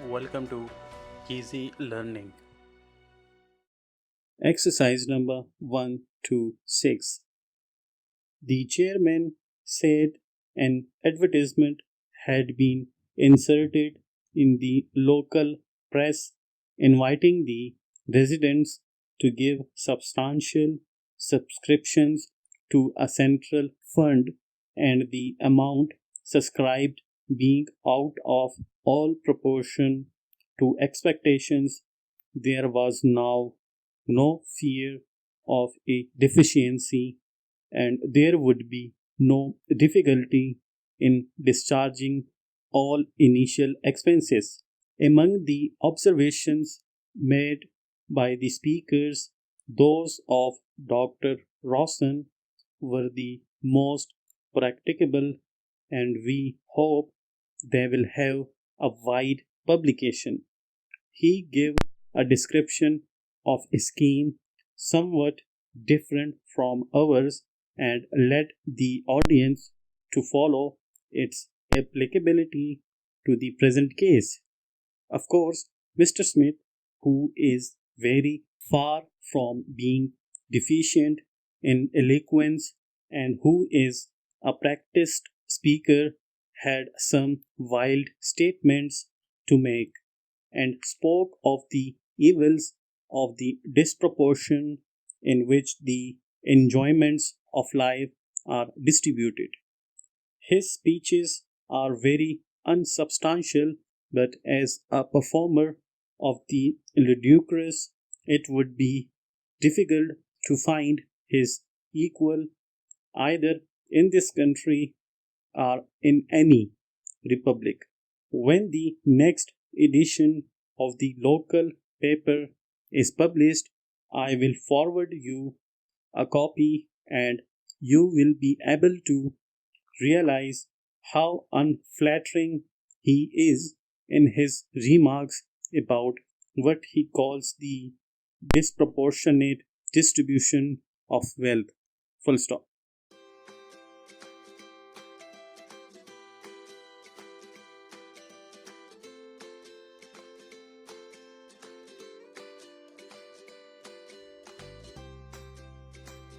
Welcome to Easy Learning. Exercise number 126. The chairman said an advertisement had been inserted in the local press inviting the residents to give substantial subscriptions to a central fund, and the amount subscribed being out of all proportion to expectations. There was now no fear of a deficiency, and there would be no difficulty in discharging all initial expenses. Among the observations made by the speakers, those of Dr. Rawson were the most practicable, and we hope they will have a wide publication. He gave a description of a scheme somewhat different from ours and led the audience to follow its applicability to the present case. Of course, Mr. Smith, who is very far from being deficient in eloquence and who is a practiced speaker, had some wild statements to make and spoke of the evils of the disproportion in which the enjoyments of life are distributed. His speeches are very unsubstantial, but as a performer of the ludicrous, it would be difficult to find his equal either in this country or in any republic. When the next edition of the local paper is published, I will forward you a copy and you will be able to realize how unflattering he is in his remarks about what he calls the disproportionate distribution of wealth. Full stop.